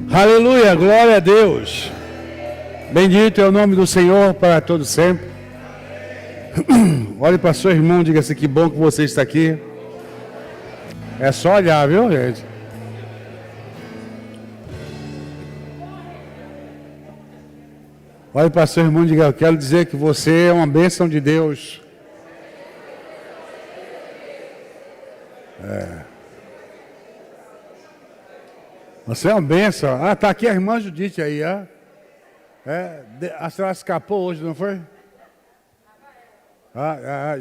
Aleluia, glória a Deus. Bendito é o nome do Senhor para todo sempre. Olhe para seu irmão, diga assim: que bom que você está aqui. É só olhar, viu, gente? Olhe para seu irmão e diga: eu quero dizer que você é uma bênção de Deus. Você é uma bênção. Ah, tá aqui a irmã Judite aí, ó. A senhora escapou hoje, não foi?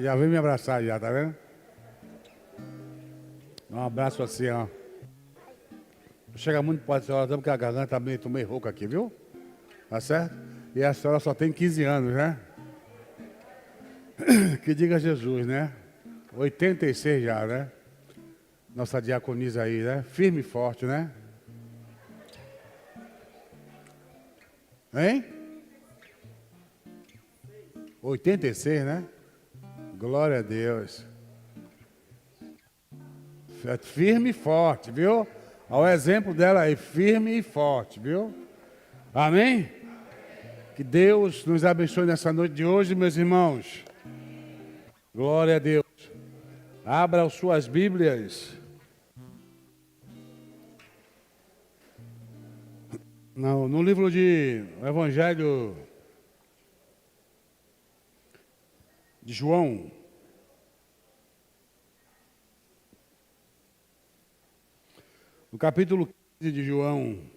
Já veio me abraçar já, tá vendo? Um abraço assim, ó. Não chega muito perto da senhora, porque a garganta tá meio rouca aqui, viu? Tá certo? E a senhora só tem 15 anos, né? Que diga Jesus, né? 86 já, né? Nossa diaconisa aí, né? Firme e forte, né? Hein? 86, né? Glória a Deus. Firme e forte, viu? Olha o exemplo dela aí, firme e forte, viu? Amém? Que Deus nos abençoe nessa noite de hoje, meus irmãos. Glória a Deus. Abra as suas Bíblias. No livro de Evangelho de João. No capítulo 15 de João.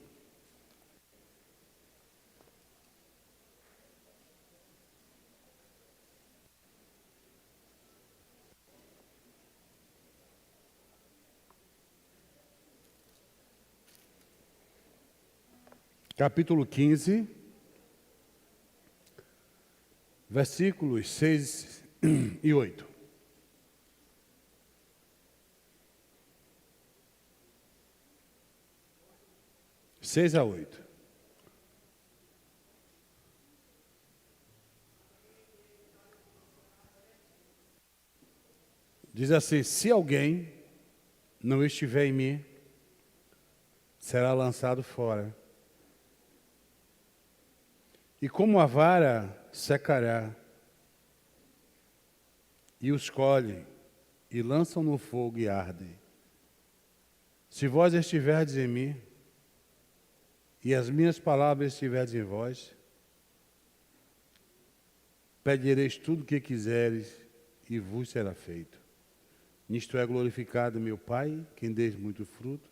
Capítulo 15, versículos 6 e 8. Seis a 8. Diz assim: se alguém não estiver em mim, será lançado fora. E como a vara secará, e os colhem, e lançam no fogo e ardem. Se vós estiverdes em mim, e as minhas palavras estiverdes em vós, pedireis tudo o que quiseres, e vos será feito. Nisto é glorificado meu Pai, quem deis muito fruto,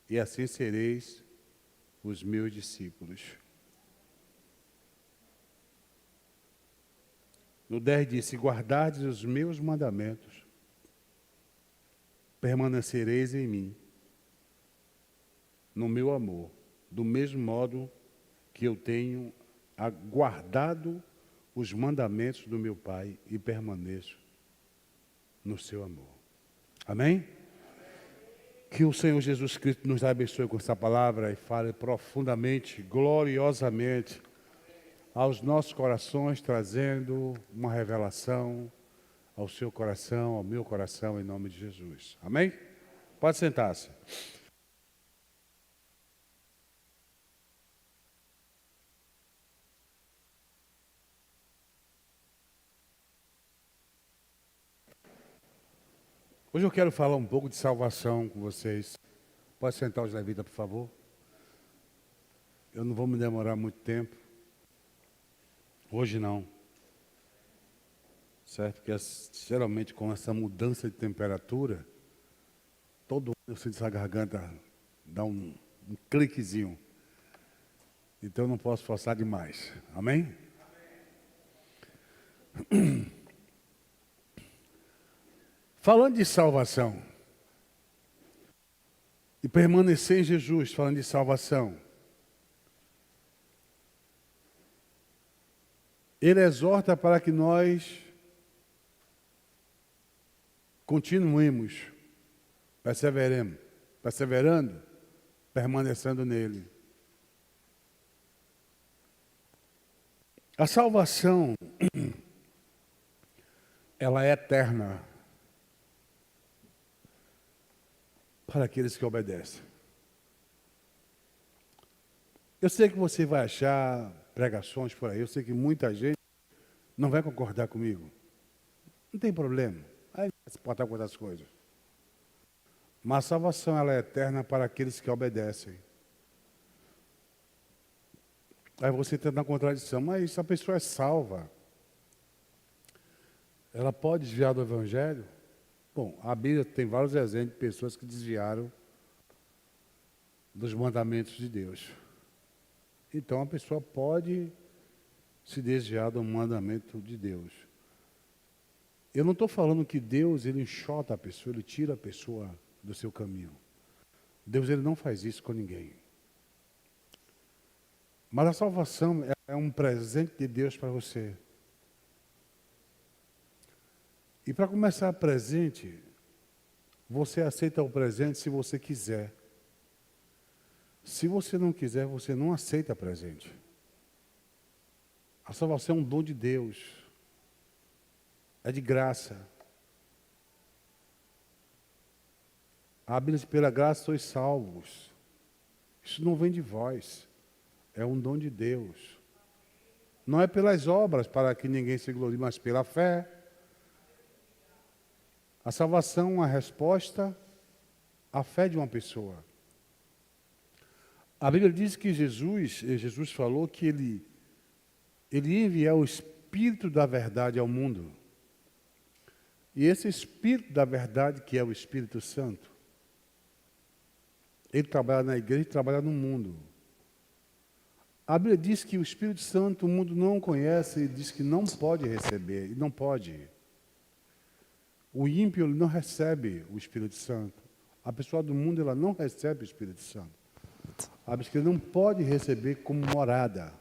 e assim sereis os meus discípulos. No 10 diz: se guardardes os meus mandamentos, permanecereis em mim, no meu amor, do mesmo modo que eu tenho guardado os mandamentos do meu Pai e permaneço no seu amor. Amém? Que o Senhor Jesus Cristo nos abençoe com essa palavra e fale profundamente, gloriosamente aos nossos corações, trazendo uma revelação ao seu coração, ao meu coração, em nome de Jesus. Amém? Pode sentar-se. Hoje eu quero falar um pouco de salvação com vocês. Pode sentar os levitas, por favor? Eu não vou me demorar muito tempo. Hoje não. Certo? Porque geralmente com essa mudança de temperatura, todo mundo eu sinto essa garganta dá um cliquezinho. Então eu não posso forçar demais. Amém? Falando de salvação, e permanecer em Jesus, falando de salvação, ele exorta para que nós continuemos, perseverando, permanecendo nele. A salvação, ela é eterna para aqueles que obedecem. Eu sei que você vai achar pregações por aí, eu sei que muita gente não vai concordar comigo. Não tem problema. Aí você pode estar com outras coisas. Mas a salvação ela é eterna para aqueles que obedecem. Aí você entra na contradição, mas se a pessoa é salva, ela pode desviar do Evangelho? Bom, a Bíblia tem vários exemplos de pessoas que desviaram dos mandamentos de Deus. Então a pessoa pode se desviar do mandamento de Deus. Eu não estou falando que Deus ele enxota a pessoa, ele tira a pessoa do seu caminho. Deus ele não faz isso com ninguém. Mas a salvação é um presente de Deus para você. E para começar presente, você aceita o presente se você quiser. Se você não quiser, você não aceita presente. A salvação é um dom de Deus. É de graça. A Bíblia diz, pela graça sois salvos. Isso não vem de vós. É um dom de Deus. Não é pelas obras para que ninguém se glorie, mas pela fé. A salvação é uma resposta à fé de uma pessoa. A Bíblia diz que Jesus falou que ele ia enviar o Espírito da verdade ao mundo. E esse Espírito da verdade, que é o Espírito Santo, ele trabalha na igreja e trabalha no mundo. A Bíblia diz que o Espírito Santo o mundo não conhece e diz que não pode receber, e não pode. O ímpio ele não recebe o Espírito Santo. A pessoa do mundo ela não recebe o Espírito Santo. A Bíblia diz que ele não pode receber como morada.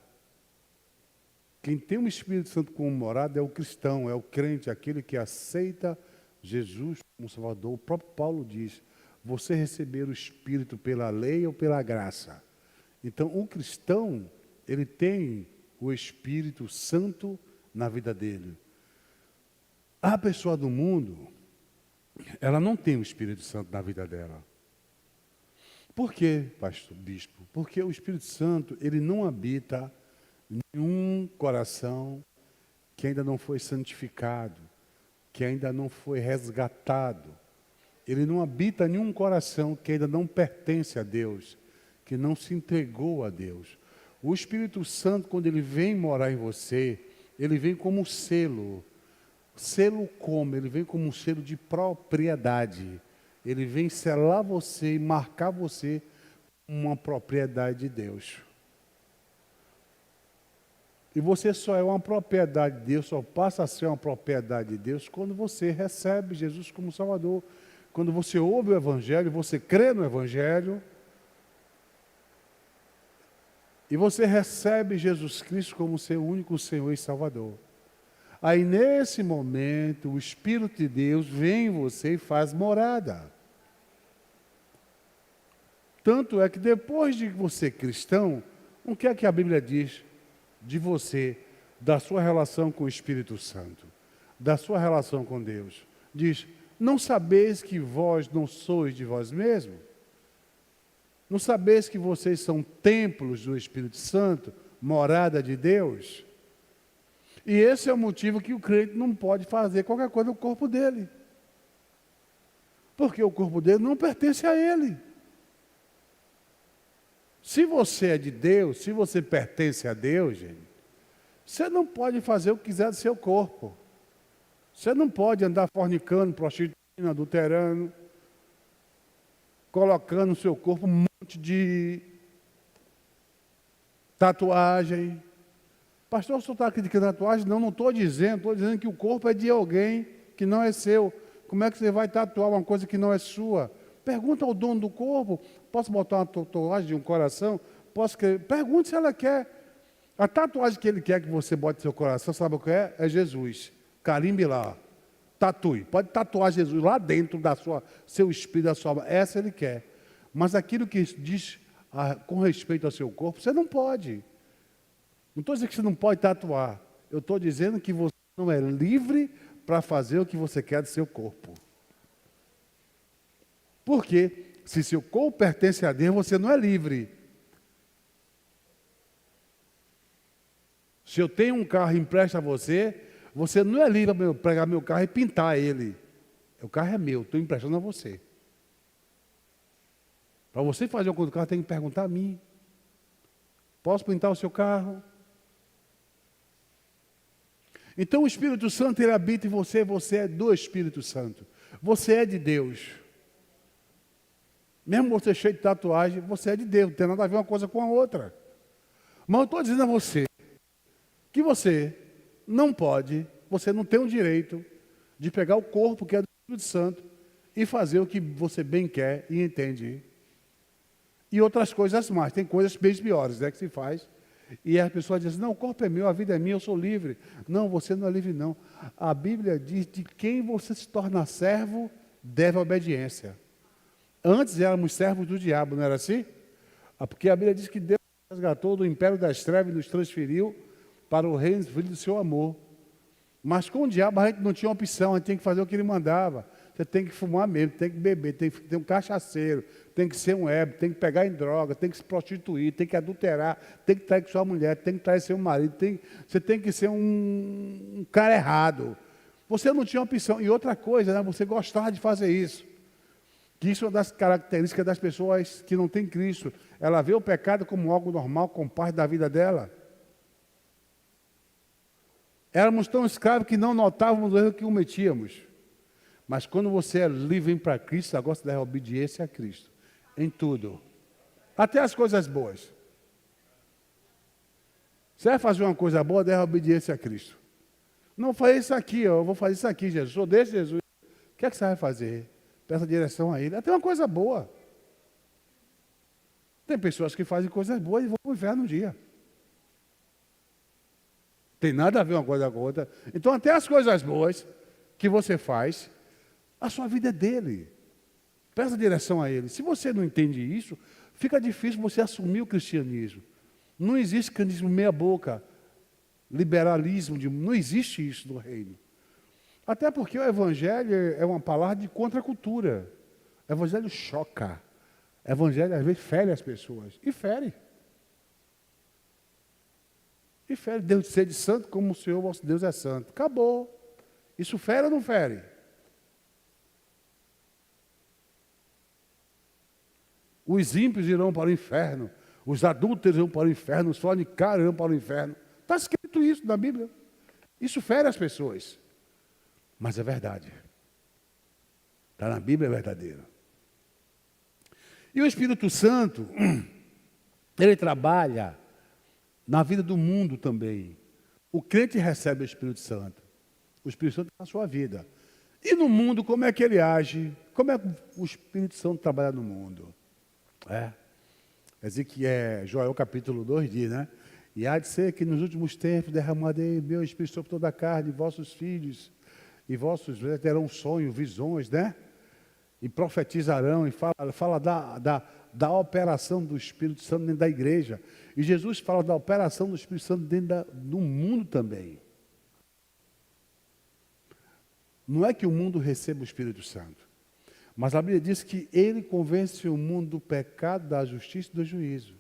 Quem tem o Espírito Santo como morada é o cristão, é o crente, aquele que aceita Jesus como Salvador. O próprio Paulo diz, você receber o Espírito pela lei ou pela graça. Então, o cristão, ele tem o Espírito Santo na vida dele. A pessoa do mundo, ela não tem o Espírito Santo na vida dela. Por quê, pastor, bispo? Porque o Espírito Santo, ele não habita em nenhum coração que ainda não foi santificado, que ainda não foi resgatado. Ele não habita em nenhum coração que ainda não pertence a Deus, que não se entregou a Deus. O Espírito Santo, quando ele vem morar em você, ele vem como um selo. Selo como? Ele vem como um selo de propriedade. Ele vem selar você e marcar você como uma propriedade de Deus. E você só é uma propriedade de Deus, só passa a ser uma propriedade de Deus quando você recebe Jesus como Salvador. Quando você ouve o Evangelho, você crê no Evangelho, e você recebe Jesus Cristo como seu único Senhor e Salvador. Aí nesse momento, o Espírito de Deus vem em você e faz morada. Tanto é que depois de você cristão, o que é que a Bíblia diz de você, da sua relação com o Espírito Santo, da sua relação com Deus? Diz, não sabeis que vós não sois de vós mesmos? Não sabeis que vocês são templos do Espírito Santo, morada de Deus? E esse é o motivo que o crente não pode fazer qualquer coisa no corpo dele. Porque o corpo dele não pertence a ele. Se você é de Deus, se você pertence a Deus, gente, você não pode fazer o que quiser do seu corpo. Você não pode andar fornicando, prostituindo, adulterando, colocando no seu corpo um monte de tatuagem. Pastor, o senhor está criticando tatuagem? Não, não estou dizendo que o corpo é de alguém que não é seu. Como é que você vai tatuar uma coisa que não é sua? Pergunta ao dono do corpo, posso botar uma tatuagem de um coração? Pergunte se ela quer. A tatuagem que ele quer que você bote no seu coração, sabe o que é? É Jesus. Carimbe lá. Tatue. Pode tatuar Jesus lá dentro da seu espírito, da sua alma. Essa ele quer. Mas aquilo que diz com respeito ao seu corpo, você não pode. Não estou dizendo que você não pode tatuar. Eu estou dizendo que você não é livre para fazer o que você quer do seu corpo. Porque se seu corpo pertence a Deus, você não é livre. Se eu tenho um carro e empresto a você, você não é livre para pegar meu carro e pintar ele. O carro é meu, estou emprestando a você. Para você fazer uma coisa do carro, tem que perguntar a mim. Posso pintar o seu carro? Então o Espírito Santo, ele habita em você, você é do Espírito Santo. Você é de Deus. Mesmo você cheio de tatuagem, você é de Deus, não tem nada a ver uma coisa com a outra. Mas eu estou dizendo a você, que você não pode, você não tem o direito de pegar o corpo que é do Espírito Santo e fazer o que você bem quer e entende. E outras coisas mais, tem coisas bem piores, né, que se faz. E as pessoas dizem, não, o corpo é meu, a vida é minha, eu sou livre. Não, você não é livre não. A Bíblia diz de quem você se torna servo, deve a obediência. Antes éramos servos do diabo, não era assim? Porque a Bíblia diz que Deus nos resgatou do império das trevas e nos transferiu para o reino do seu amor. Mas com o diabo a gente não tinha opção, a gente tinha que fazer o que ele mandava. Você tem que fumar mesmo, tem que beber, tem que ter um cachaceiro, tem que ser um ébrio, tem que pegar em droga, tem que se prostituir, tem que adulterar, tem que trair com sua mulher, tem que trair seu marido, você tem que ser um cara errado. Você não tinha opção. E outra coisa, né, você gostava de fazer isso. Que isso é uma das características das pessoas que não têm Cristo. Ela vê o pecado como algo normal, como parte da vida dela. Éramos tão escravos que não notávamos o erro que cometíamos. Mas quando você é livre para Cristo, agora você dá obediência a Cristo. Em tudo. Até as coisas boas. Você vai fazer uma coisa boa, dá obediência a Cristo. Não faz isso aqui, eu vou fazer isso aqui, Jesus. Sou desse Jesus. O que é que você vai fazer? Peça direção a Ele. Até uma coisa boa. Tem pessoas que fazem coisas boas e vão para o inferno um dia. Tem nada a ver uma coisa com a outra. Então, até as coisas boas que você faz, a sua vida é dele. Peça direção a Ele. Se você não entende isso, fica difícil você assumir o cristianismo. Não existe cristianismo meia boca, liberalismo, não existe isso no reino. Até porque o evangelho é uma palavra de contracultura. O evangelho choca. O evangelho às vezes fere as pessoas. E fere. E fere. Deus de ser de santo como o Senhor, vosso Deus, é santo. Acabou. Isso fere ou não fere? Os ímpios irão para o inferno. Os adúlteros irão para o inferno. Os fornicários irão para o inferno. Está escrito isso na Bíblia. Isso fere as pessoas. Mas é verdade. Está na Bíblia, é verdadeiro. E o Espírito Santo, ele trabalha na vida do mundo também. O crente recebe o Espírito Santo. O Espírito Santo está na sua vida. E no mundo, como é que ele age? Como é que o Espírito Santo trabalha no mundo? Quer dizer que Joel capítulo 2 diz, né? E há de ser que nos últimos tempos derramarei meu Espírito sobre toda a carne, vossos filhos e vossos terão sonhos, visões, né? E profetizarão, e fala da operação do Espírito Santo dentro da igreja. E Jesus fala da operação do Espírito Santo dentro do mundo também. Não é que o mundo receba o Espírito Santo, mas a Bíblia diz que ele convence o mundo do pecado, da justiça e do juízo.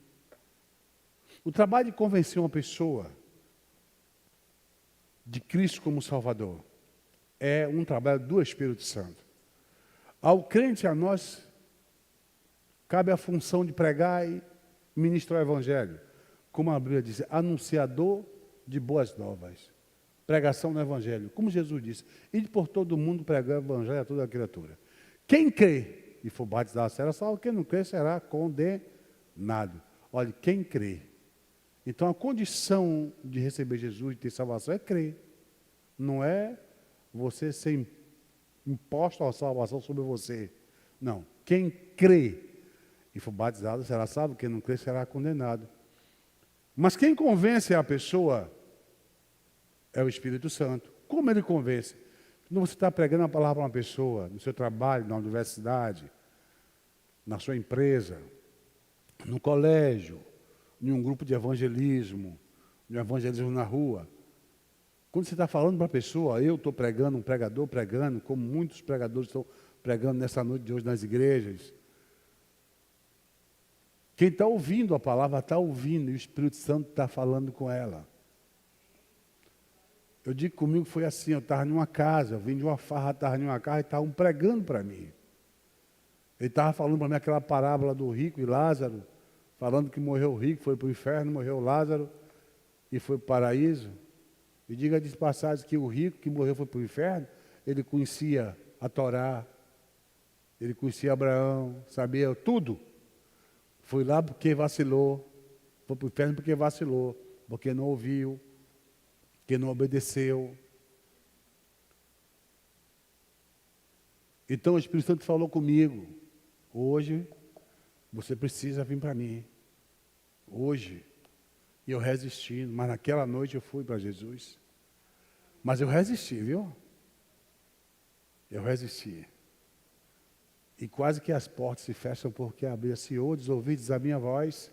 O trabalho de convencer uma pessoa de Cristo como Salvador é um trabalho do Espírito Santo. Ao crente, a nós, cabe a função de pregar e ministrar o Evangelho. Como a Bíblia diz, anunciador de boas novas. Pregação do Evangelho. Como Jesus disse, ide por todo mundo pregar o Evangelho a toda a criatura. Quem crê e for batizado será salvo, quem não crê será condenado. Olha, quem crê. Então a condição de receber Jesus, de ter salvação, é crer. Não é você ser imposto a salvação sobre você. Não. Quem crê e for batizado será salvo, quem não crê será condenado. Mas quem convence a pessoa é o Espírito Santo. Como ele convence? Quando você está pregando a palavra para uma pessoa, no seu trabalho, na universidade, na sua empresa, no colégio, em um grupo de evangelismo, na rua. Quando você está falando para a pessoa, eu estou pregando, um pregador pregando, como muitos pregadores estão pregando nessa noite de hoje nas igrejas. Quem está ouvindo a palavra está ouvindo e o Espírito Santo está falando com ela. Eu digo comigo foi assim, eu estava numa casa, eu vim de uma farra, estava numa casa e estavam pregando para mim. Ele estava falando para mim aquela parábola do rico e Lázaro, falando que morreu o rico, foi para o inferno, morreu o Lázaro e foi para o paraíso. E diga de passagem que o rico que morreu foi para o inferno, ele conhecia a Torá, ele conhecia Abraão, sabia tudo. Foi lá porque vacilou, foi para o inferno porque vacilou, porque não ouviu, porque não obedeceu. Então o Espírito Santo falou comigo, hoje você precisa vir para mim, hoje. E eu resistindo, mas naquela noite eu fui para Jesus. Mas eu resisti, viu? Eu resisti. E quase que as portas se fecham porque abria-se ouvidos, ouvides a minha voz,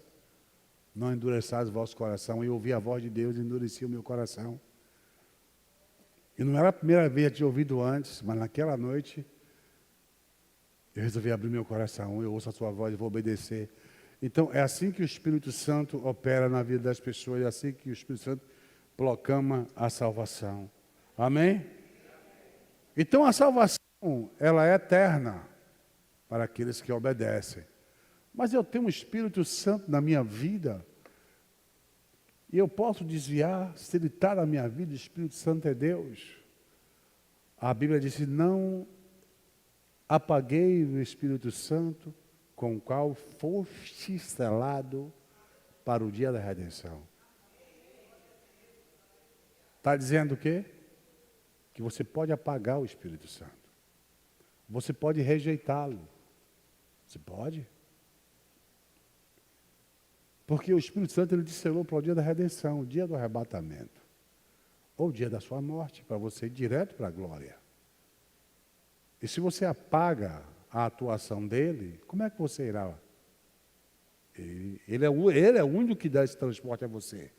não endureçais o vosso coração. E eu ouvi a voz de Deus e endureci o meu coração. E não era a primeira vez que eu tinha ouvido antes, mas naquela noite eu resolvi abrir meu coração. Eu ouço a sua voz e vou obedecer. Então, é assim que o Espírito Santo opera na vida das pessoas, é assim que o Espírito Santo proclama a salvação. Amém? Então, a salvação, ela é eterna para aqueles que obedecem. Mas eu tenho um Espírito Santo na minha vida e eu posso desviar, se ele está na minha vida, o Espírito Santo é Deus. A Bíblia diz, não apaguei o Espírito Santo, com o qual foste selado para o dia da redenção. Está dizendo o quê? Que você pode apagar o Espírito Santo. Você pode rejeitá-lo. Você pode. Porque o Espírito Santo ele te selou para o dia da redenção, o dia do arrebatamento. Ou o dia da sua morte, para você ir direto para a glória. E se você apaga a atuação dele, como é que você irá? Ele é o único que dá esse transporte a você.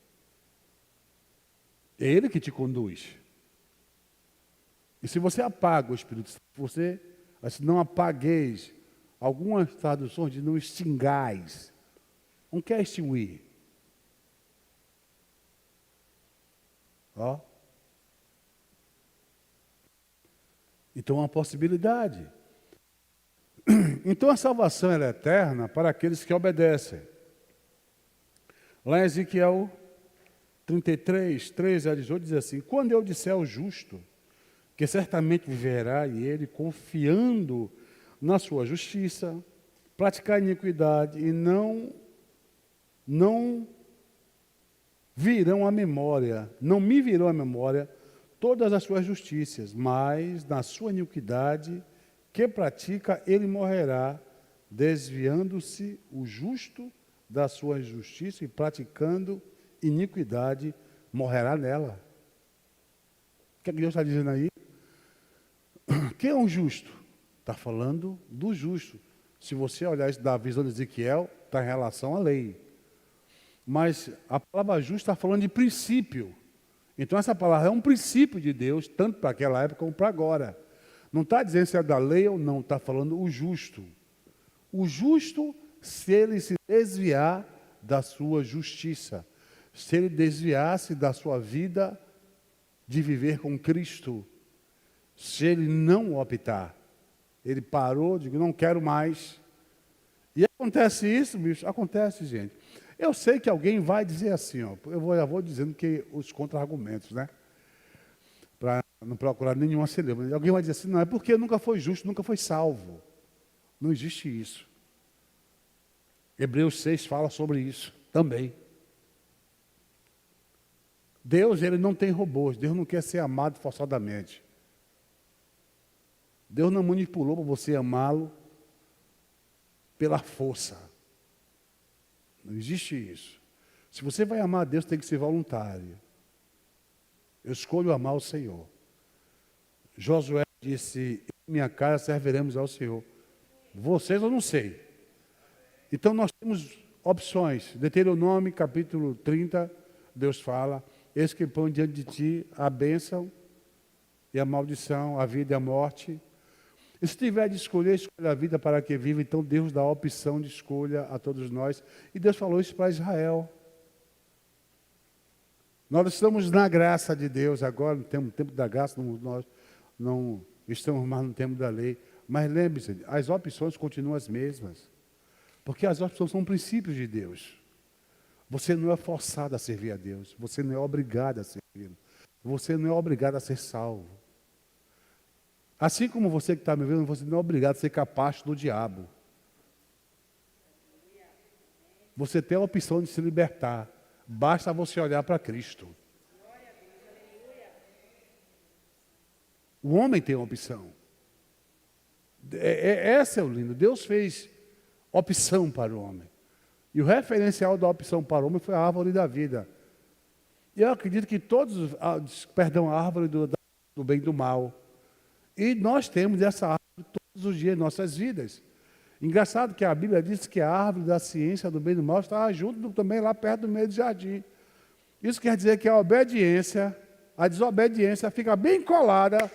É ele que te conduz. E se você apaga o Espírito Santo, você, assim, não apagueis, algumas traduções de não extingais. Não quer extinguir. Ó. Então é uma possibilidade. Então a salvação é eterna para aqueles que obedecem. Lá em Ezequiel 33, 13 a 18 diz assim, quando eu disser ao justo, que certamente viverá, e ele, confiando na sua justiça, praticar iniquidade, e não virão à memória, não me virão à memória todas as suas justiças, mas na sua iniquidade que pratica, ele morrerá, desviando-se o justo da sua justiça e praticando iniquidade, morrerá nela. O que é que Deus está dizendo aí? Quem é um justo? Está falando do justo. Se você olhar isso da visão de Ezequiel, está em relação à lei. Mas a palavra justo está falando de princípio. Então essa palavra é um princípio de Deus, tanto para aquela época como para agora. Não está dizendo se é da lei ou não, está falando o justo. O justo, se ele se desviar da sua justiça, se ele desviasse da sua vida de viver com Cristo, se ele não optar, ele parou, digo, não quero mais. E acontece isso, bicho? Acontece, gente. Eu sei que alguém vai dizer assim, ó, já vou dizendo que os contra-argumentos, né? Para não procurar nenhuma celeuma. Alguém vai dizer assim, não, é porque nunca foi justo, nunca foi salvo. Não existe isso. Hebreus 6 fala sobre isso também. Deus, ele não tem robôs. Deus não quer ser amado forçadamente. Deus não manipulou para você amá-lo pela força. Não existe isso. Se você vai amar a Deus, tem que ser voluntário. Eu escolho amar o Senhor. Josué disse, em minha casa serviremos ao Senhor. Vocês eu não sei. Então nós temos opções. Deuteronômio, capítulo 30, Deus fala, eis que põe diante de ti a bênção e a maldição, a vida e a morte. E se tiver de escolher, escolha a vida para que viva, então Deus dá a opção de escolha a todos nós. E Deus falou isso para Israel. Nós estamos na graça de Deus agora, no tempo da graça, nós não estamos mais no tempo da lei. Mas lembre-se, as opções continuam as mesmas. Porque as opções são princípios de Deus. Você não é forçado a servir a Deus. Você não é obrigado a servir. Você não é obrigado a ser salvo. Assim como você que está me vendo, você não é obrigado a ser capaz do diabo. Você tem a opção de se libertar. Basta você olhar para Cristo. O homem tem uma opção. Essa é o lindo. Deus fez opção para o homem. E o referencial da opção para o homem foi a árvore da vida. E eu acredito que a árvore do bem e do mal. E nós temos essa árvore todos os dias em nossas vidas. Engraçado que a Bíblia diz que a árvore da ciência do bem e do mal está junto também lá perto do meio do jardim. Isso quer dizer que a desobediência fica bem colada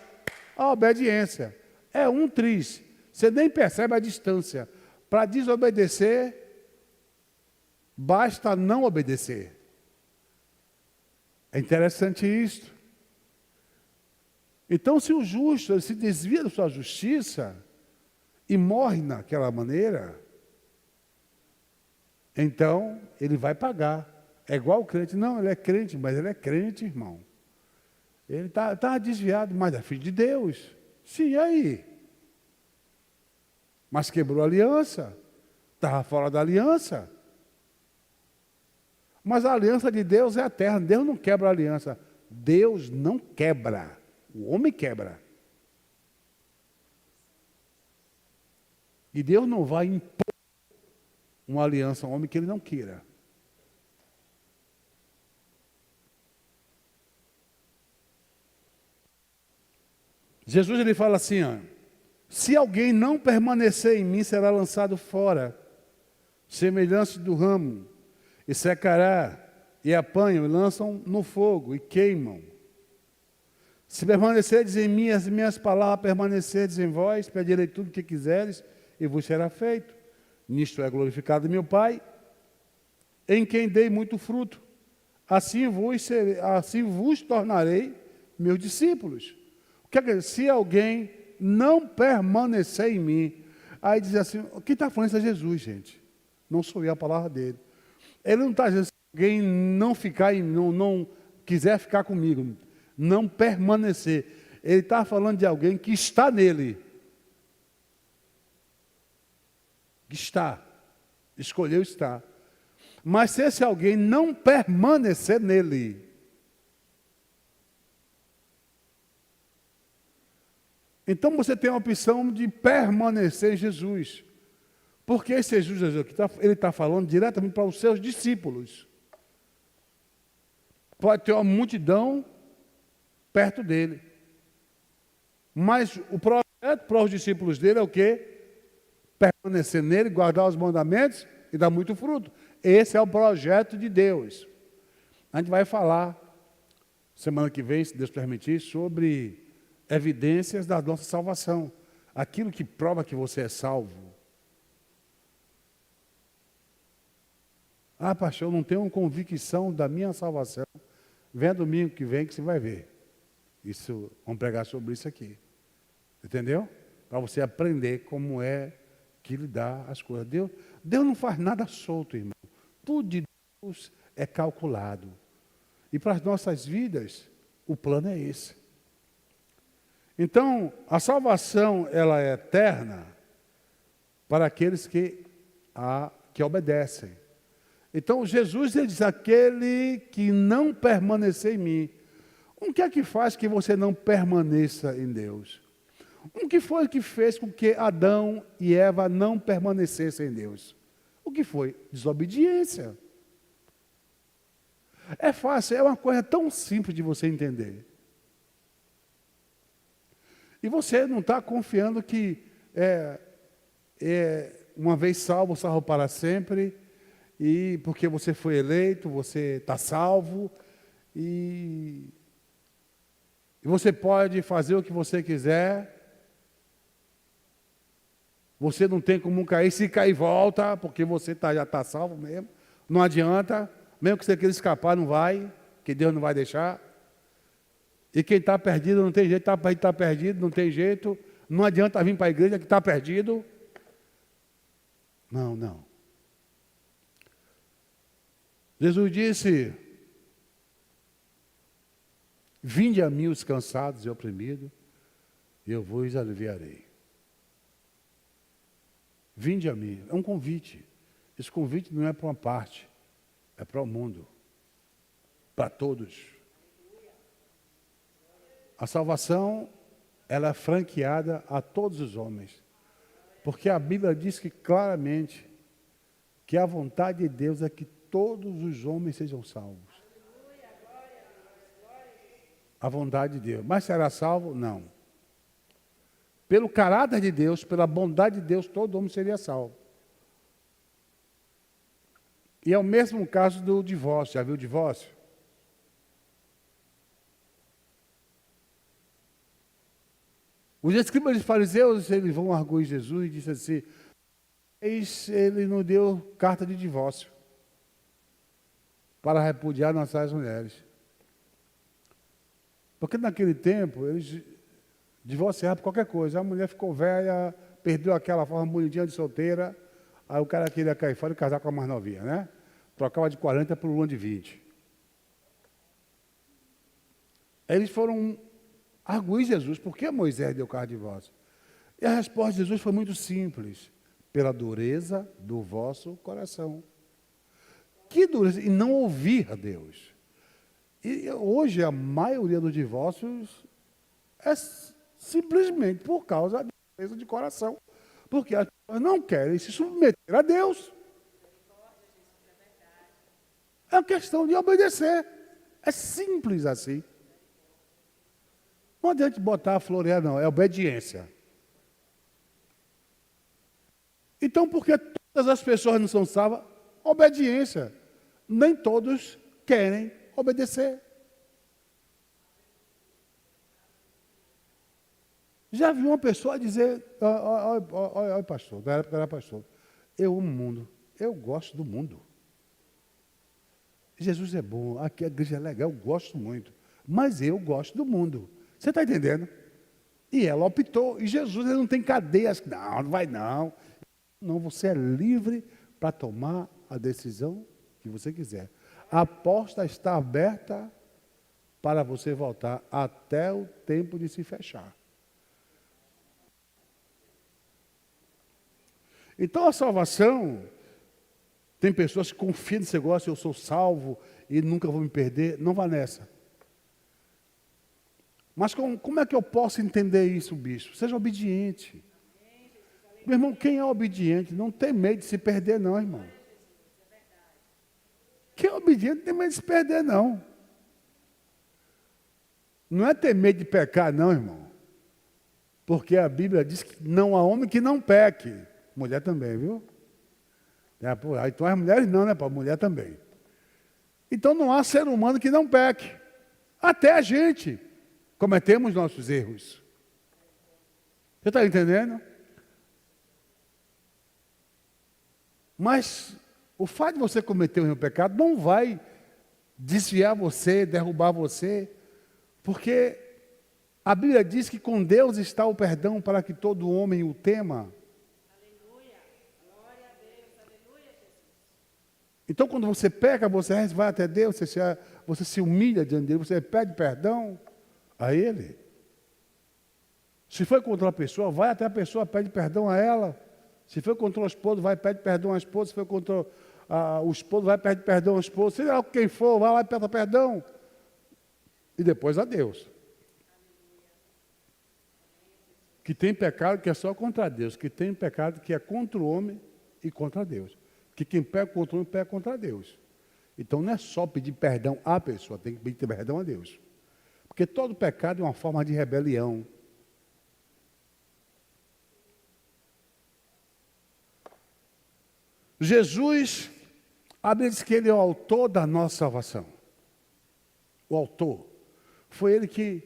à obediência. É um triz. Você nem percebe a distância. Para desobedecer, basta não obedecer. É interessante isto. Então, se o justo se desvia da sua justiça e morre naquela maneira, então ele vai pagar. É igual o crente. Não, ele é crente, mas ele é crente, irmão. Ele está desviado, mas é filho de Deus. Sim, e aí? Mas quebrou a aliança. Estava fora da aliança. Mas a aliança de Deus é eterna. Deus não quebra a aliança. Deus não quebra. O homem quebra. E Deus não vai impor uma aliança ao homem que ele não queira. Jesus ele fala assim, ó, se alguém não permanecer em mim, será lançado fora, semelhante do ramo, e secará, e apanham, e lançam no fogo, e queimam. Se permanecerdes em mim, as minhas palavras permanecerdes em vós, pedirei tudo o que quiseres, e vos será feito. Nisto é glorificado meu Pai, em quem dei muito fruto. Assim vos tornarei meus discípulos. Se alguém não permanecer em mim, aí diz assim, quem está falando isso é Jesus, gente. Não sou eu, a palavra dele. Ele não está dizendo, se alguém não ficar em mim, não quiser ficar comigo, não permanecer. Ele está falando de alguém que está nele. Está. Escolheu estar. Mas se esse alguém não permanecer nele, então você tem a opção de permanecer em Jesus. Porque esse Jesus aqui, ele está falando diretamente para os seus discípulos. Pode ter uma multidão perto dele. Mas o projeto para os discípulos dele é o quê? Permanecer nele, guardar os mandamentos e dar muito fruto. Esse é o projeto de Deus. A gente vai falar, semana que vem, se Deus permitir, sobre evidências da nossa salvação. Aquilo que prova que você é salvo. Ah, pastor, eu não tenho convicção da minha salvação. Venha domingo que vem que você vai ver. Vamos pregar sobre isso aqui. Entendeu? Para você aprender como é que Ele dá as coisas. Deus não faz nada solto, irmão. Tudo de Deus é calculado. E para as nossas vidas, o plano é esse. Então, a salvação, ela é eterna para aqueles que obedecem. Então, Jesus ele diz, aquele que não permanecer em mim. O que é que faz que você não permaneça em Deus? O que foi que fez com que Adão e Eva não permanecessem em Deus? O que foi? Desobediência. É fácil, é uma coisa tão simples de você entender. E você não está confiando que uma vez salvo, salvo para sempre, e porque você foi eleito, você está salvo, e você pode fazer o que você quiser. Você não tem como cair, se cair volta, porque você já está salvo mesmo. Não adianta, mesmo que você queira escapar, não vai. que Deus não vai deixar. E quem está perdido não tem jeito, está perdido, não tem jeito. Não adianta vir para a igreja que está perdido. Não, não. Jesus disse: vinde a mim os cansados e oprimidos, e eu vos aliviarei. Vinde a mim. É um convite. Esse convite não é para uma parte, é para o mundo, para todos. A salvação, ela é franqueada a todos os homens, porque a Bíblia diz que claramente que a vontade de Deus é que todos os homens sejam salvos. A vontade de Deus. Mas será salvo? Não. Pelo caráter de Deus, pela bondade de Deus, todo homem seria salvo. E é o mesmo caso do divórcio. Já viu o divórcio? Os escribas e fariseus, eles vão arguir Jesus e dizem assim: ele nos deu carta de divórcio para repudiar nossas mulheres. Porque naquele tempo, eles divorciavam por qualquer coisa. A mulher ficou velha, perdeu aquela forma bonitinha de solteira, aí o cara queria cair fora e casar com a mais novinha, né? Trocava de 40 por uma de 20. Eles foram arguir Jesus: por que Moisés deu carta de divórcio? E a resposta de Jesus foi muito simples: pela dureza do vosso coração. Que dureza? E não ouvir a Deus. E hoje a maioria dos divórcios é simplesmente por causa da dureza de coração. Porque as pessoas não querem se submeter a Deus. É uma questão de obedecer. É simples assim. Não adianta botar a florear, não. É obediência. Então, porque todas as pessoas não são salvas, obediência. Nem todos querem obedecer. Já vi uma pessoa dizer: olha, pastor, na época eu era pastor, eu amo o mundo, eu gosto do mundo. Jesus é bom, aqui a igreja é legal, eu gosto muito, mas eu gosto do mundo. Você está entendendo? E ela optou, e Jesus, ele não tem cadeias. Não, não vai não. Não, você é livre para tomar a decisão que você quiser. A porta está aberta para você voltar até o tempo de se fechar. Então a salvação, tem pessoas que confiam nesse negócio: eu sou salvo e nunca vou me perder. Não vá nessa. Mas como é que eu posso entender isso, bispo? Seja obediente. Meu irmão, quem é obediente não tem medo de se perder, não, irmão. Quem é obediente não tem medo de se perder, não. Não é ter medo de pecar, não, irmão. Porque a Bíblia diz que não há homem que não peque. Mulher também, viu? Então as mulheres não, né? Para a mulher também. Então não há ser humano que não peque. Até a gente cometemos nossos erros. Você está entendendo? Mas o fato de você cometer um pecado não vai desviar você, derrubar você, porque a Bíblia diz que com Deus está o perdão para que todo homem o tema. Aleluia. Glória a Deus. Aleluia, Jesus. Então, quando você peca, você vai até Deus, você se humilha diante dele, você pede perdão a ele. Se foi contra a pessoa, vai até a pessoa, pede perdão a ela. Se foi contra o esposo, vai pede perdão à esposa. Se foi contra o esposo, vai pede perdão ao esposo. Seja quem for, vai lá e pede perdão. E depois a Deus. Que tem pecado que é só contra Deus. Que tem pecado que é contra o homem e contra Deus. Que quem peca contra o homem, peca contra Deus. Então não é só pedir perdão à pessoa, tem que pedir perdão a Deus. Porque todo pecado é uma forma de rebelião. Jesus, a Bíblia diz que ele é o autor da nossa salvação. O autor. Foi ele que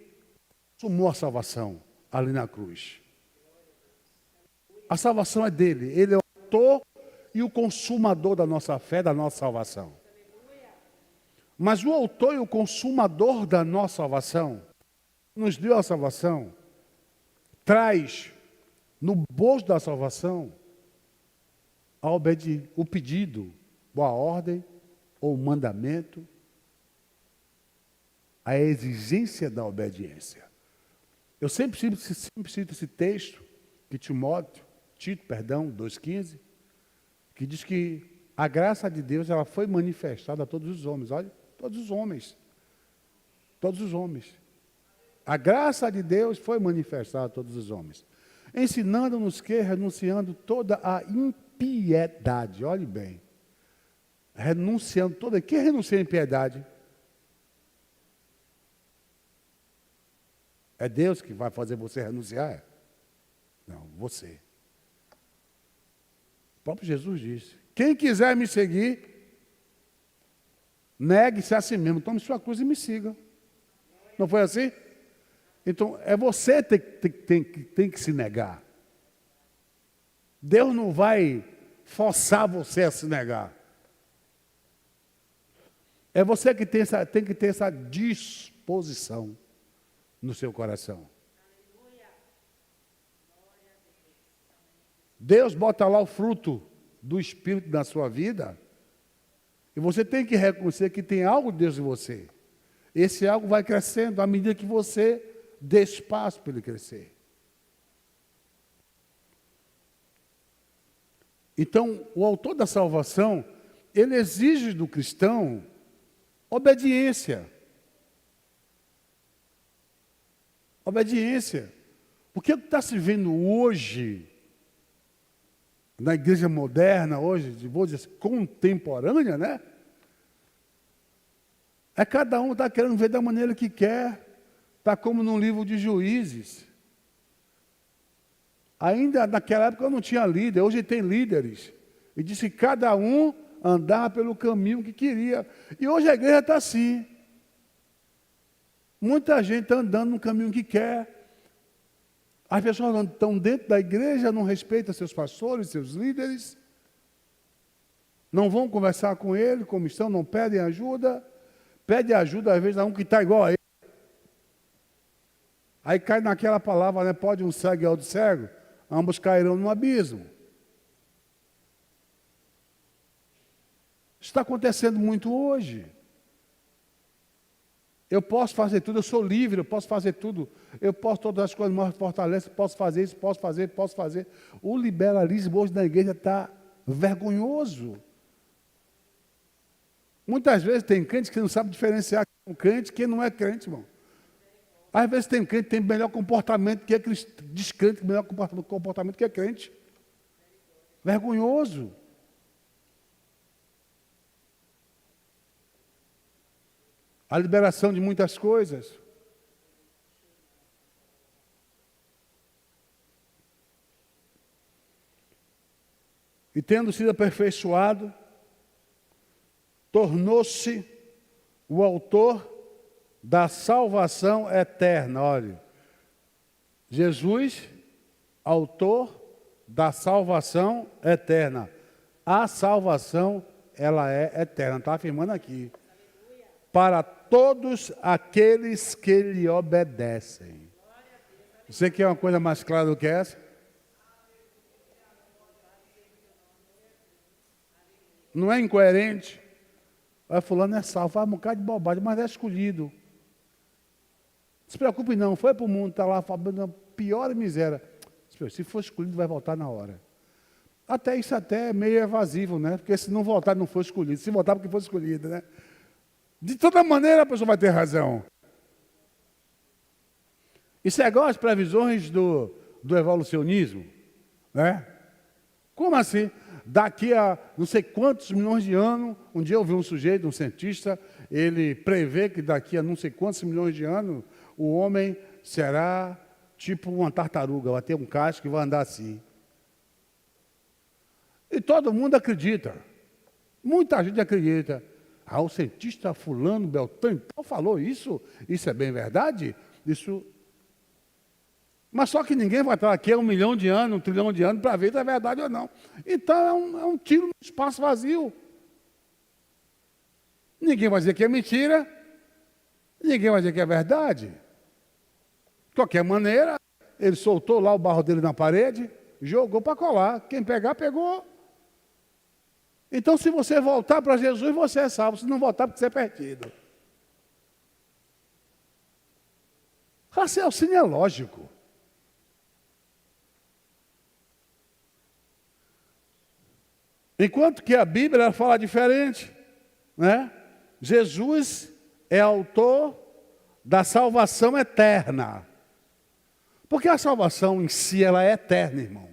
consumou a salvação ali na cruz. A salvação é dele. Ele é o autor e o consumador da nossa fé, da nossa salvação. Mas o autor e o consumador da nossa salvação, nos deu a salvação, traz no bolso da salvação o pedido, ou a ordem, ou o mandamento, a exigência da obediência. Eu sempre cito esse texto que Tito 2,15, que diz que a graça de Deus ela foi manifestada a todos os homens. Olha, todos os homens. Todos os homens. A graça de Deus foi manifestada a todos os homens. Ensinando-nos que, renunciando toda a impiedade, olhe bem, renunciando toda... Quem renuncia a impiedade? É Deus que vai fazer você renunciar? Não, você. O próprio Jesus disse, quem quiser me seguir, negue-se a si mesmo, tome sua cruz e me siga. Não foi assim? Então, é você que tem que se negar. Deus não vai forçar você a se negar. É você que tem que ter essa disposição no seu coração. Deus bota lá o fruto do Espírito na sua vida e você tem que reconhecer que tem algo de Deus em você. Esse algo vai crescendo à medida que você dê espaço para ele crescer. Então, o autor da salvação, ele exige do cristão obediência. Obediência. Porque o que está se vendo hoje, na igreja moderna, hoje, vou dizer, contemporânea, né? É cada um está querendo ver da maneira que quer. Está como num livro de Juízes. Ainda naquela época não tinha líder, hoje tem líderes. E disse que cada um andava pelo caminho que queria. E hoje a igreja está assim. Muita gente está andando no caminho que quer. As pessoas estão dentro da igreja, não respeitam seus pastores, seus líderes. Não vão conversar com ele, como estão, não pedem ajuda. Pede ajuda, às vezes, a um que está igual a ele. Aí cai naquela palavra, né? Pode um cego e outro cego, ambos cairão no abismo. Isso está acontecendo muito hoje. Eu posso fazer tudo, eu sou livre, eu posso fazer tudo. Eu posso todas as coisas, me fortalecem, posso fazer isso, posso fazer. O liberalismo hoje na igreja está vergonhoso. Muitas vezes tem crente que não sabe diferenciar quem é crente e quem não é crente, irmão. Às vezes tem crente que tem melhor comportamento que é descrente, melhor comportamento que é crente. Vergonhoso. A liberação de muitas coisas. E tendo sido aperfeiçoado, tornou-se o autor da salvação eterna. Olha, Jesus, autor da salvação eterna. A salvação, ela é eterna. Está afirmando aqui. Para todos aqueles que lhe obedecem. Você quer uma coisa mais clara do que essa? Não é incoerente? Aí fulano é salvo, faz um bocado de bobagem, mas é escolhido. Não se preocupe não, foi para o mundo, está lá falando pior miséria. Se for escolhido, vai voltar na hora. Até isso até é meio evasivo, né? Porque se não voltar, não for escolhido. Se voltar, porque foi escolhido, né? De toda maneira, a pessoa vai ter razão. Isso é igual às previsões do evolucionismo, né? Como assim? Daqui a não sei quantos milhões de anos, um dia eu vi um sujeito, um cientista, ele prevê que daqui a não sei quantos milhões de anos, o homem será tipo uma tartaruga, vai ter um casco e vai andar assim. E todo mundo acredita. Muita gente acredita. Ah, o cientista fulano, Beltrano, falou isso. Isso é bem verdade? Isso... Mas só que ninguém vai estar aqui há 1 milhão de anos, 1 trilhão de anos, para ver se é verdade ou não. Então é um tiro no espaço vazio. Ninguém vai dizer que é mentira, ninguém vai dizer que é verdade. De qualquer maneira, ele soltou lá o barro dele na parede, jogou para colar. Quem pegar, pegou. Então, se você voltar para Jesus, você é salvo. Se não voltar, porque você é perdido. Raciocínio é lógico. Enquanto que a Bíblia ela fala diferente, né? Jesus é autor da salvação eterna. Porque a salvação em si ela é eterna, irmão.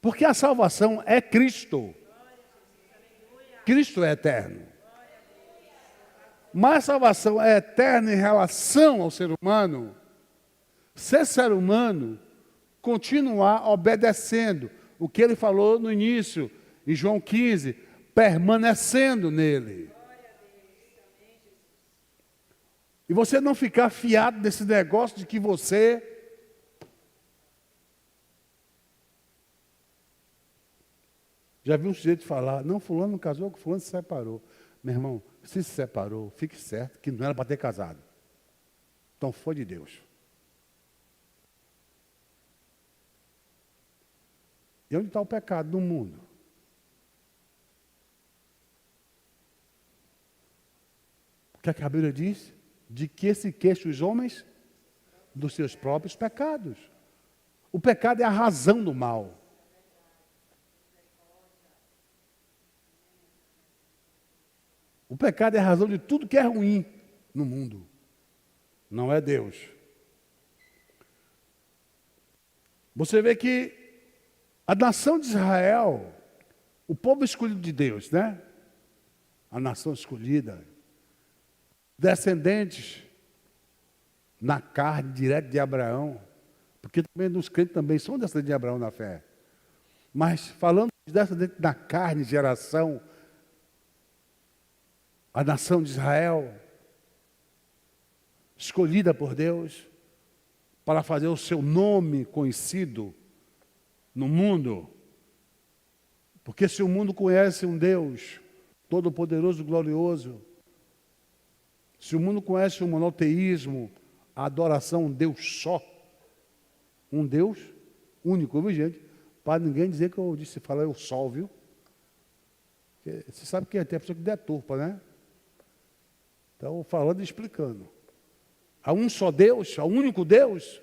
Porque a salvação é Cristo. Cristo é eterno. Mas a salvação é eterna em relação ao ser humano. Ser ser humano, continuar obedecendo o que ele falou no início, em João 15, permanecendo nele. E você não ficar fiado desse negócio de que você... Já vi um sujeito falar, não, fulano não casou, fulano se separou. Meu irmão, se separou, fique certo que não era para ter casado. Então foi de Deus. E onde está o pecado no mundo? O que a Bíblia diz? De que se queixam os homens dos seus próprios pecados. O pecado é a razão do mal. O pecado é a razão de tudo que é ruim no mundo. Não é Deus. Você vê que a nação de Israel, o povo escolhido de Deus, né? A nação escolhida, descendentes na carne, direto de Abraão, porque também os crentes também são descendentes de Abraão na fé. Mas falando de descendentes na carne, geração, a nação de Israel, escolhida por Deus, para fazer o seu nome conhecido no mundo. Porque se o mundo conhece um Deus todo-poderoso, glorioso, se o mundo conhece o monoteísmo, a adoração a um Deus só, um Deus único, viu gente? Para ninguém dizer que eu disse, fala eu sol, viu? Porque você sabe que tem a pessoa que deturpa, né? Então, falando e explicando. Há um só Deus, há um único Deus.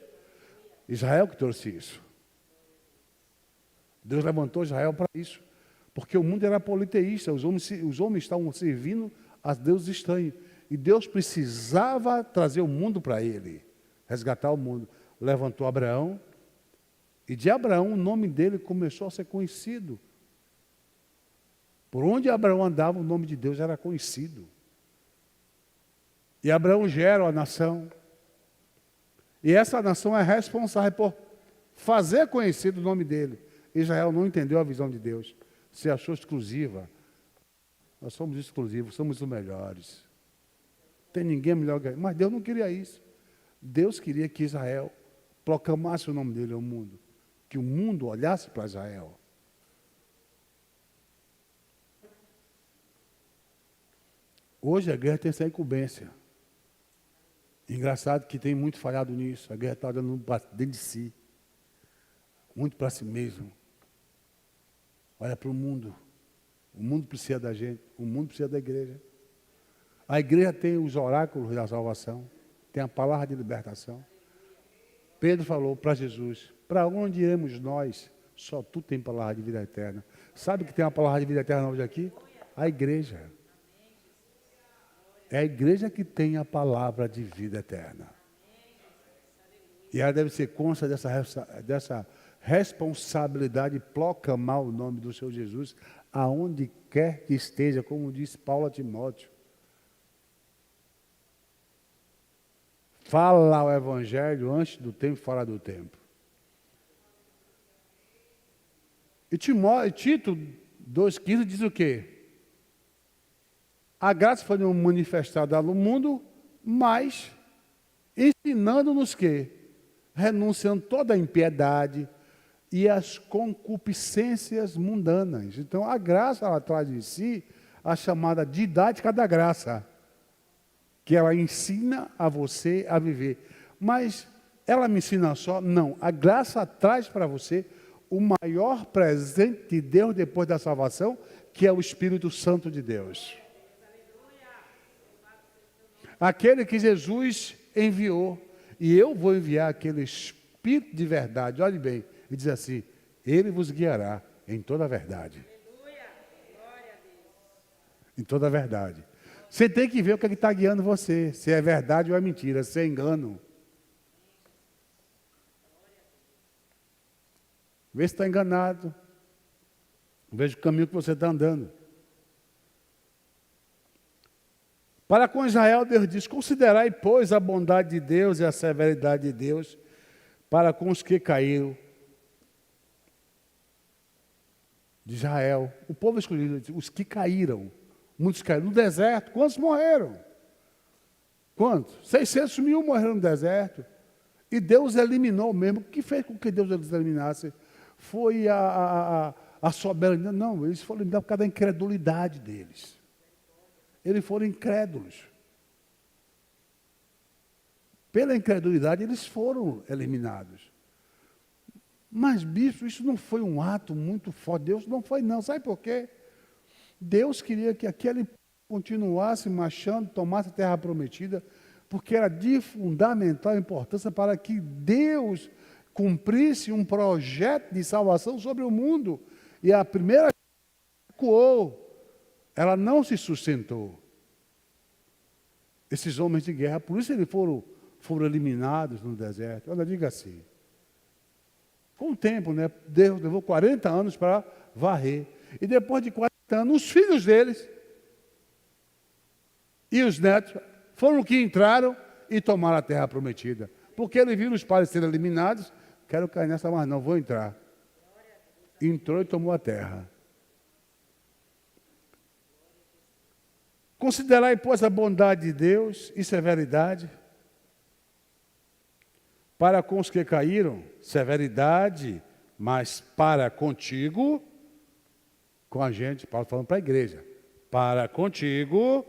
Israel que trouxe isso. Deus levantou Israel para isso. Porque o mundo era politeísta, os homens estavam servindo a deuses estranhos. E Deus precisava trazer o mundo para ele, resgatar o mundo. Levantou Abraão, e de Abraão o nome dele começou a ser conhecido. Por onde Abraão andava, o nome de Deus era conhecido. E Abraão gera a nação. E essa nação é responsável por fazer conhecido o nome dele. Israel não entendeu a visão de Deus. Se achou exclusiva. Nós somos exclusivos, somos os melhores. Tem ninguém melhor que... Mas Deus não queria isso. Deus queria que Israel proclamasse o nome dele ao mundo. Que o mundo olhasse para Israel. Hoje a guerra tem essa incumbência. Engraçado que tem muito falhado nisso. A guerra está olhando dentro de si. Muito para si mesmo. Olha para o mundo. O mundo precisa da gente. O mundo precisa da igreja. A igreja tem os oráculos da salvação. Tem a palavra de libertação. Pedro falou para Jesus, para onde iremos nós? Só tu tem palavra de vida eterna. Sabe que tem uma palavra de vida eterna hoje aqui? A igreja. É a igreja que tem a palavra de vida eterna. E ela deve ser consciente dessa responsabilidade de proclamar o nome do Senhor Jesus aonde quer que esteja, como disse Paulo a Timóteo. Fala o evangelho antes do tempo e fora do tempo. E Tito 2,15 diz o quê? A graça foi manifestada no mundo, mas ensinando-nos que, renunciando toda a impiedade e as concupiscências mundanas. Então, a graça, ela traz em si a chamada didática da graça, que ela ensina a você a viver. Mas ela me ensina só? Não. A graça traz para você o maior presente de Deus depois da salvação, que é o Espírito Santo de Deus. Aquele que Jesus enviou. E eu vou enviar aquele Espírito de verdade. Olhe bem, e diz assim: Ele vos guiará em toda a verdade. Em toda a verdade. Você tem que ver o que está guiando você, se é verdade ou é mentira, se é engano. Vê se está enganado. Veja o caminho que você está andando. Para com Israel, Deus diz: considerai, pois, a bondade de Deus e a severidade de Deus para com os que caíram. De Israel, o povo escolhido, os que caíram. Muitos caíram no deserto. Quantos morreram? Quantos? 600 mil morreram no deserto. E Deus eliminou mesmo. O que fez com que Deus os eliminasse? Foi a soberania. Não, eles foram eliminados por causa da incredulidade deles. Eles foram incrédulos. Pela incredulidade, eles foram eliminados. Mas, bispo, isso não foi um ato muito forte. Deus não foi, não. Sabe por quê? Deus queria que aquele continuasse marchando, tomasse a terra prometida, porque era de fundamental importância para que Deus cumprisse um projeto de salvação sobre o mundo. E a primeira ecoou, ela não se sustentou. Esses homens de guerra, por isso eles foram eliminados no deserto. Olha, diga assim. Com o tempo, né? Deus levou 40 anos para varrer. E depois de 40 anos, os filhos deles e os netos foram que entraram e tomaram a terra prometida. Porque eles viram os pais serem eliminados. Quero cair nessa, mas não, vou entrar. Entrou e tomou a terra. Considerai, pois, a bondade de Deus e severidade para com os que caíram, severidade, mas para contigo, com a gente, Paulo falando para a igreja, para contigo,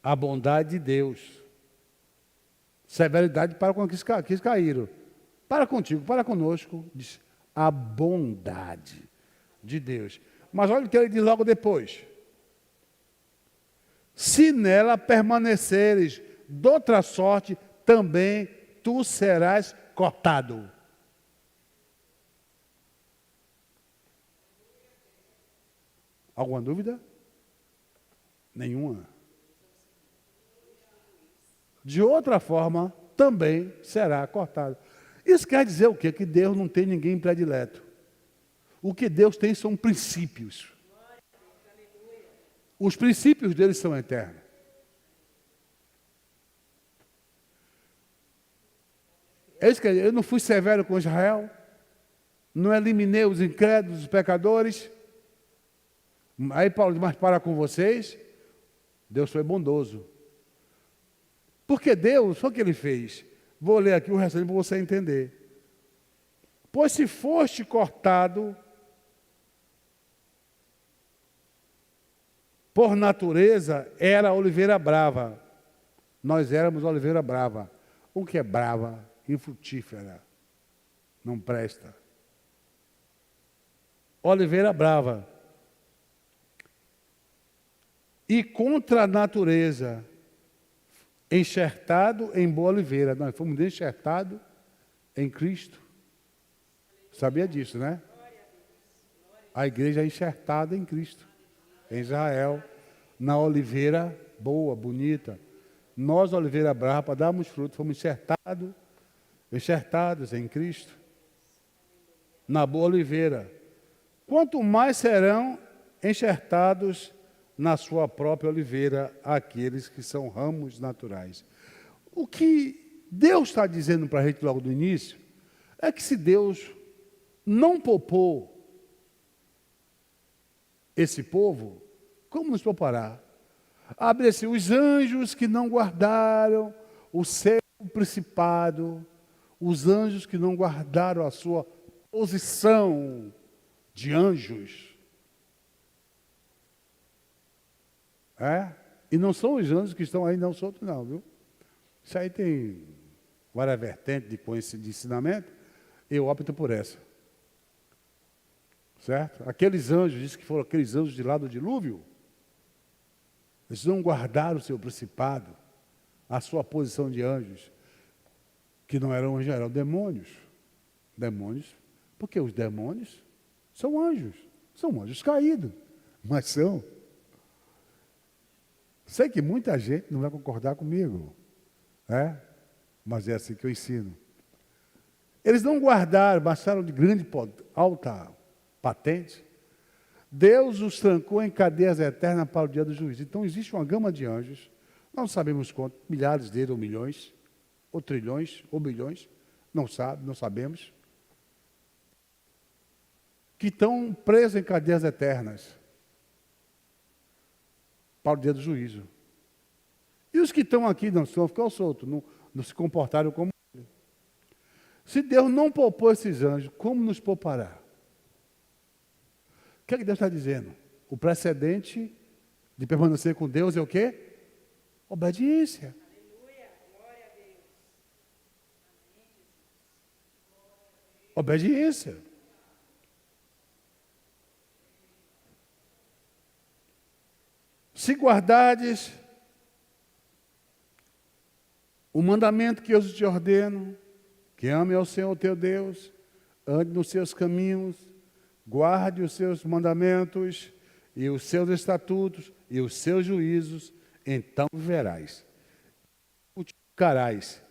a bondade de Deus, severidade para com os que caíram, para contigo, para conosco, diz, a bondade de Deus. Mas olha o que ele diz logo depois. Se nela permaneceres, de outra sorte, também tu serás cortado. Alguma dúvida? Nenhuma. De outra forma, também será cortado. Isso quer dizer o quê? Que Deus não tem ninguém predileto. O que Deus tem são princípios. Os princípios dele são eternos. É isso que eu não fui severo com Israel, não eliminei os incrédulos, os pecadores. Aí Paulo diz, mas para com vocês, Deus foi bondoso. Porque Deus, só o que ele fez? Vou ler aqui o restante para você entender. Pois se foste cortado por natureza, era a oliveira brava. Nós éramos a oliveira brava. O que é brava? Infrutífera. Não presta. Oliveira brava. E contra a natureza, enxertado em boa oliveira. Nós fomos enxertados em Cristo. Sabia disso, né? A igreja é enxertada em Cristo. Em Israel, na oliveira boa, bonita. Nós, oliveira brava, para darmos fruto, fomos enxertados em Cristo. Na boa oliveira. Quanto mais serão enxertados na sua própria oliveira aqueles que são ramos naturais. O que Deus está dizendo para a gente logo do início é que se Deus não poupou esse povo, como nos poupará? Abre-se os anjos que não guardaram o seu principado, os anjos que não guardaram a sua posição de anjos. É? E não são os anjos que estão aí não soltos, não, viu? Isso aí tem várias vertentes de ensinamento. Eu opto por essa. Certo? Aqueles anjos, diz que foram aqueles anjos de lá do dilúvio, eles não guardaram o seu principado, a sua posição de anjos, que não eram anjos, eram demônios. Demônios, porque os demônios são anjos caídos, mas são. Sei que muita gente não vai concordar comigo, mas é assim que eu ensino. Eles não guardaram, baixaram de grande, alta patente. Deus os trancou em cadeias eternas para o dia do juízo. Então existe uma gama de anjos, não sabemos quantos, milhares deles, ou milhões, ou trilhões, ou bilhões, não sabemos, que estão presos em cadeias eternas para o dia do juízo. E os que estão aqui não ficaram soltos, não se comportaram como ele. Se Deus não poupou esses anjos, como nos poupará? O que é que Deus está dizendo? O precedente de permanecer com Deus é o quê? Obediência. Aleluia, glória a Deus. Obediência. Se guardardes o mandamento que eu te ordeno, que ame ao Senhor teu Deus, ande nos seus caminhos, guarde os seus mandamentos e os seus estatutos e os seus juízos, então viverás. Multiplicarás.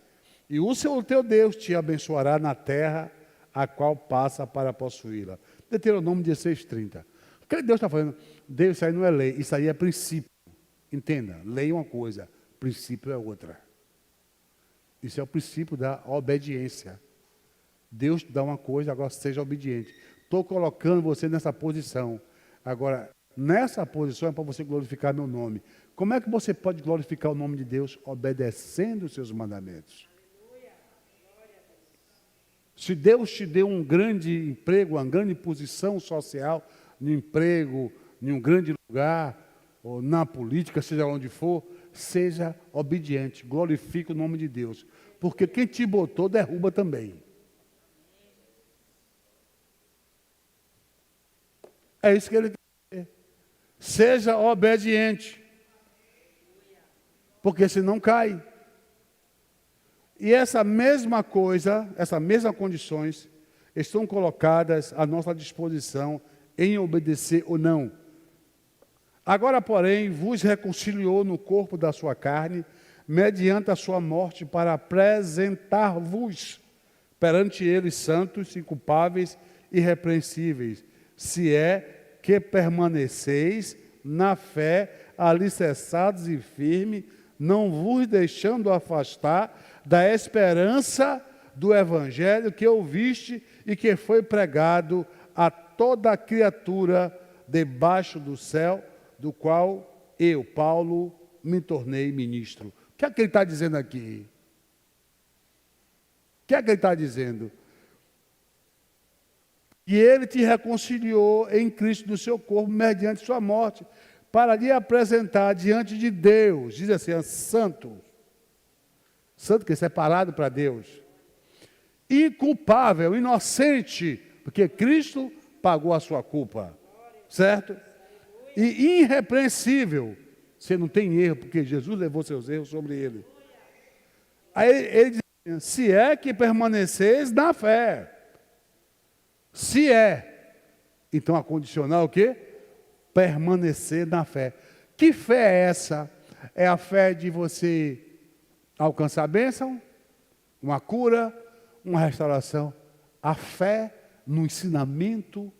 E o Senhor teu Deus te abençoará na terra a qual passa para possuí-la. Deuteronômio 16:30. O que Deus está falando? Deus, isso aí não é lei, isso aí é princípio. Entenda, lei é uma coisa, princípio é outra. Isso é o princípio da obediência. Deus te dá uma coisa, agora seja obediente. Estou colocando você nessa posição. Agora, nessa posição é para você glorificar meu nome. Como é que você pode glorificar o nome de Deus? Obedecendo os seus mandamentos. Se Deus te deu um grande emprego, uma grande posição social, no emprego, em um grande lugar, ou na política, seja onde for, seja obediente, glorifique o nome de Deus. Porque quem te botou, derruba também. É isso que ele quer dizer. Seja obediente. Porque senão cai. E essa mesma coisa, essas mesmas condições, estão colocadas à nossa disposição em obedecer ou não. Agora, porém, vos reconciliou no corpo da sua carne, mediante a sua morte, para apresentar-vos perante ele santos, inculpáveis e irrepreensíveis, se é que permaneceis na fé, alicerçados e firmes, não vos deixando afastar da esperança do evangelho que ouviste e que foi pregado a toda criatura debaixo do céu, do qual eu, Paulo, me tornei ministro. O que é que ele está dizendo aqui? O que é que ele está dizendo? E ele te reconciliou em Cristo no seu corpo, mediante sua morte, para lhe apresentar diante de Deus, diz assim, é santo, santo que é separado para Deus, inculpável, inocente, porque Cristo pagou a sua culpa, certo? E irrepreensível, você não tem erro, porque Jesus levou seus erros sobre ele. Aí ele diz, se é que permaneceis na fé, se é, então a condicional o quê? Permanecer na fé. Que fé é essa? É a fé de você alcançar a bênção, uma cura, uma restauração. A fé no ensinamento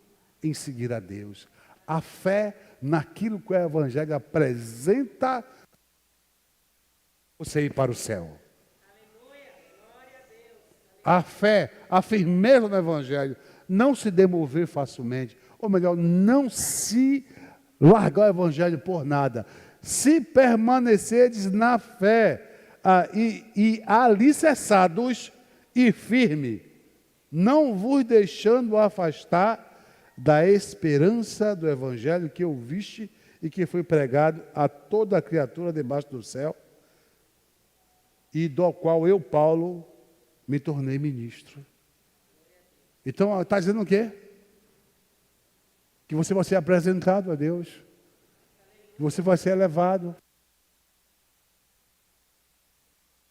em seguir a Deus. A fé naquilo que o Evangelho apresenta, você ir para o céu. A fé, a firmeza no Evangelho, não se demover facilmente, ou melhor, não se largar o Evangelho por nada. Se permanecerdes na fé e alicerçados e firme, não vos deixando afastar da esperança do Evangelho que ouviste e que foi pregado a toda a criatura debaixo do céu, e do qual eu, Paulo, me tornei ministro. Então, está dizendo o quê? Que você vai ser apresentado a Deus, que você vai ser elevado.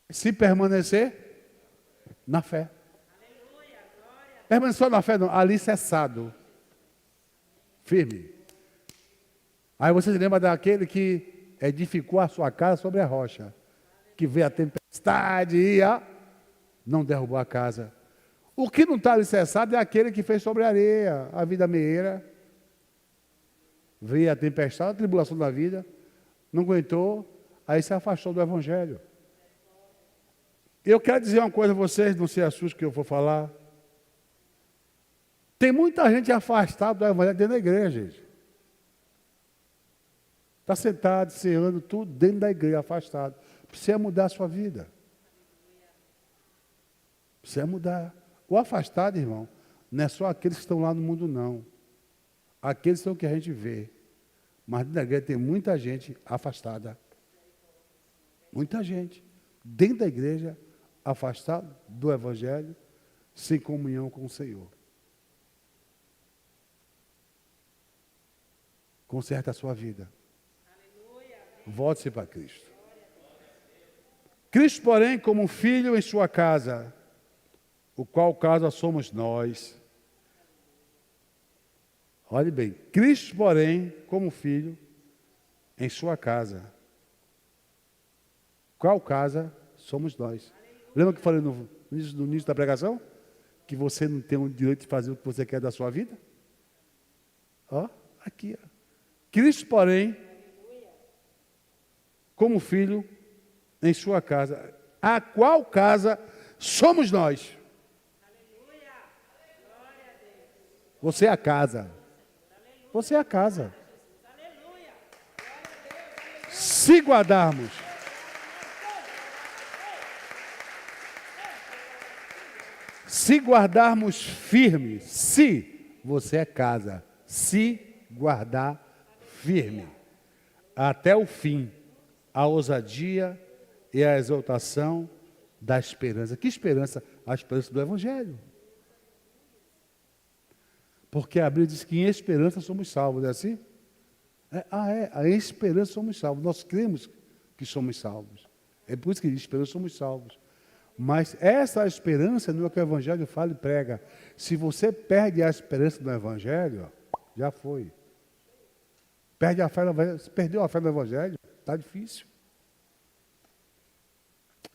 Se permanecer na fé. Permanecer na fé, não, alicerçado. Firme. Aí você se lembra daquele que edificou a sua casa sobre a rocha, que veio a tempestade e não derrubou a casa. O que não está alicerçado é aquele que fez sobre a areia, a vida meieira. Veio a tempestade, a tribulação da vida, não aguentou, aí se afastou do Evangelho. Eu quero dizer uma coisa a vocês, não se assustem que eu vou falar. Tem muita gente afastada do Evangelho dentro da igreja, gente. Está sentado, ceando, tudo dentro da igreja, afastado. Precisa mudar a sua vida. Precisa mudar. O afastado, irmão, não é só aqueles que estão lá no mundo, não. Aqueles são o que a gente vê. Mas dentro da igreja tem muita gente afastada. Muita gente. Dentro da igreja, afastado do Evangelho, sem comunhão com o Senhor. Conserte a sua vida. Volte-se para Cristo. Cristo, porém, como filho em sua casa, o qual casa somos nós. Olhe bem, Cristo, porém, como filho em sua casa. Qual casa somos nós? Lembra que eu falei no início da pregação? Que você não tem o direito de fazer o que você quer da sua vida? Ó, aqui. Ó. Cristo, porém, como filho em sua casa. A qual casa somos nós? Você é a casa. Você é a casa. Se guardarmos firme, se você é casa, se guardar firme, até o fim, a ousadia e a exaltação da esperança. Que esperança? A esperança do Evangelho. Porque a Bíblia diz que em esperança somos salvos, não é assim? Em esperança somos salvos. Nós cremos que somos salvos. É por isso que em esperança somos salvos. Mas essa esperança não é o que o Evangelho fala e prega. Se você perde a esperança no Evangelho, já foi. Perde a fé no Evangelho. Se perdeu a fé no Evangelho, está difícil.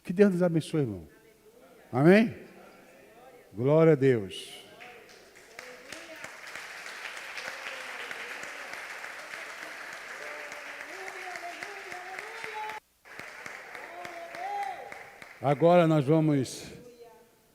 Que Deus nos abençoe, irmão. Amém? Glória a Deus. Agora nós vamos